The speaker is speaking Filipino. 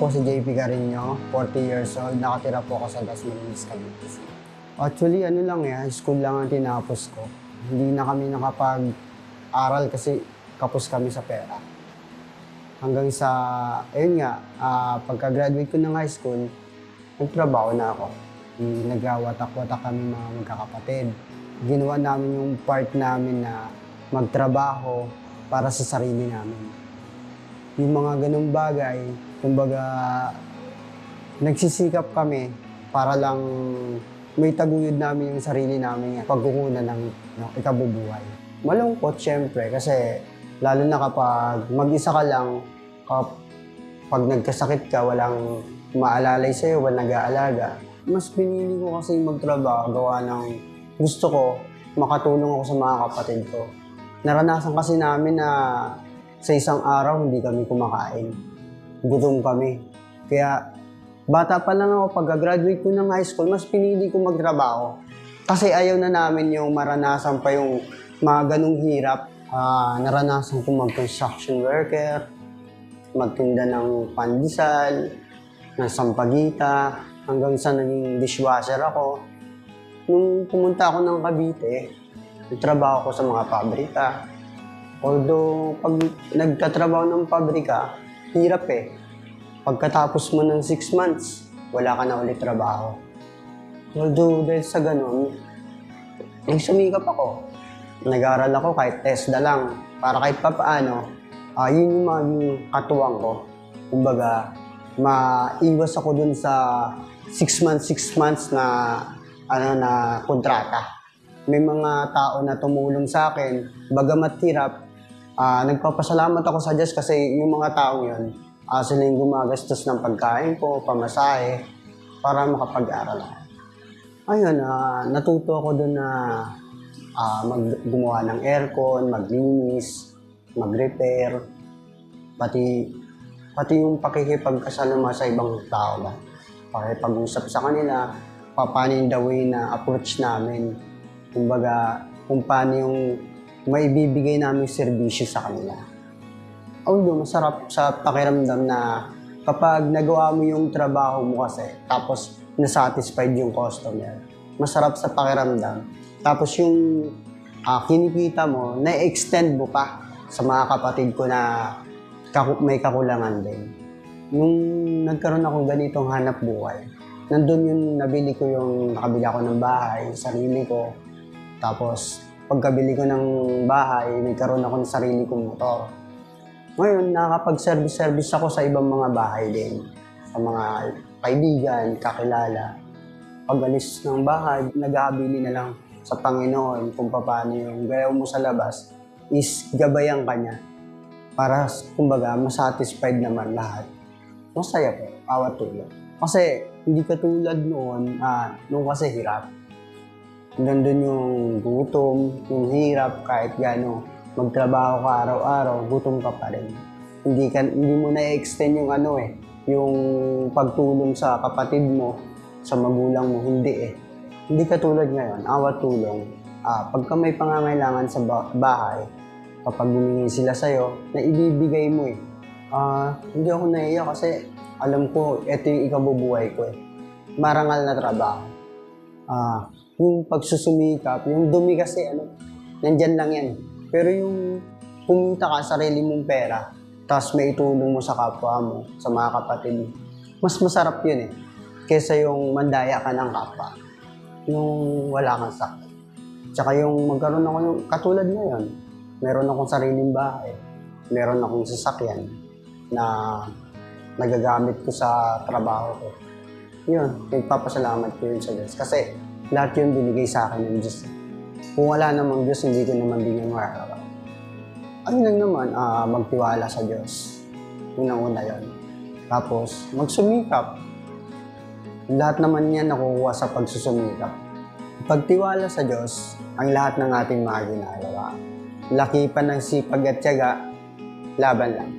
po si JP Carino, 40 years old. Nakatira po ako sa Dasmariñas, Cavite. Actually, high school lang ang tinapos ko. Hindi na kami nakapag-aral kasi kapos kami sa pera. Hanggang sa, pagka-graduate ko ng high school, nagtrabaho na ako. Nagwawatak-watak kami mga magkakapatid. Ginawa namin yung part namin na magtrabaho para sa sarili namin. Yung mga ganung bagay, kumbaga, nagsisikap kami para lang may taguyod namin yung sarili namin pagkukunan ng ikabubuhay. Malungkot syempre kasi lalo na kapag mag-isa ka lang, kapag nagkasakit ka, walang maalalay sa'yo, walang nag-aalaga. Mas pinili ko kasi magtrabaho, gawa ng gusto ko, makatulong ako sa mga kapatid ko. Naranasan kasi namin na sa isang araw, hindi kami kumakain. Gutom kami. Kaya, bata pa lang ako, pagka-graduate ko ng high school, mas pinili ko magtrabaho. Kasi ayaw na namin yung maranasan pa yung mga ganung hirap. Naranasan ko mag-construction worker, magtinda ng pandesal, ng sampagita, hanggang sa naging dishwasher ako. Nung pumunta ako ng Cavite, nagtrabaho ko sa mga pabrika. Although, pag nagtatrabaho ng pabrika, hirap eh. Pagkatapos mo ng 6 months, wala ka na ulit trabaho. Although, dahil sa ganun, nagsumikap ako. Nag-aaral ako kahit TESDA lang. Para kahit papaano, yun yung maging katuwang ko. Kumbaga, maiwas ako dun sa 6 months na kontrata. May mga tao na tumulong sa akin, bagamat hirap, nagpapasalamat ako sa Diyos kasi yung mga taong yun, sila yung gumagastos ng pagkain ko, pamasahe, para makapag-aral ako. Ayun, natuto ako doon na gumawa ng aircon, maglinis, mag-repair, pati yung pakikipagkasalama sa ibang tao ba. Pakipag-usap sa kanila, paano yung the way na approach namin. Kumbaga, kung paano yung maibibigay namin serbisyo sa kanila. Although, masarap sa pakiramdam na kapag nagawa mo yung trabaho mo kasi, tapos nasatisfied yung customer, masarap sa pakiramdam. Tapos yung kinikita mo, na-extend mo pa sa mga kapatid ko na may kakulangan din. Nung nagkaroon ako ganitong hanap buhay, nandun yung nakabili ako ng bahay, sarili ko. Tapos, pagkabili ko ng bahay, nagkaroon ako ng sarili kong motor. Ngayon, nakakapag-service ako sa ibang mga bahay din. Sa mga kaibigan, kakilala. Pag alis ng bahay, nag-aabili na lang sa Panginoon kung paano yung gayaw mo sa labas is gabayan ka niya. Para, kumbaga, masatisfied naman lahat. Masaya po, awat tulad. Kasi, hindi katulad noon, nung kasi hirap. Nandun yung gutom, yung hirap, kahit gano'n. Magtrabaho ka araw-araw, gutom ka pa rin. Hindi mo na-extend yung yung pagtulong sa kapatid mo, sa magulang mo, hindi eh. Hindi katulad ngayon, awat tulong. Pagka may pangangailangan sa bahay, kapag humingi sila sa'yo, na ibibigay mo eh. Hindi ako naiiyak kasi alam ko, ito yung ikabubuhay ko eh. Marangal na trabaho. Yung pagsusumikap, yung dumi kasi, nandyan lang yan. Pero yung kumita ka sarili mong pera, tapos may itulong mo sa kapwa mo, sa mga kapatid mo, mas masarap yun eh. Kesa yung mandaya ka ng kapwa. Yung wala kang sakit. Tsaka yung magkaroon ako yung katulad ngayon, meron akong sariling bahay, meron akong sasakyan na nagagamit ko sa trabaho ko. Yun, nagpapasalamat ko yun sa Diyos. Kasi lahat yun binigay sa akin ng Diyos. Kung wala namang Diyos, hindi ko naman din yung makakaraw. Ano lang naman, magtiwala sa Diyos. Unang-una yun. Tapos, magsumikap. Lahat naman yan nakukuha sa pagsusumikap. Pagtiwala sa Diyos, ang lahat ng ating mga ginagawa. Lakipan ng sipag at tiyaga, laban lang.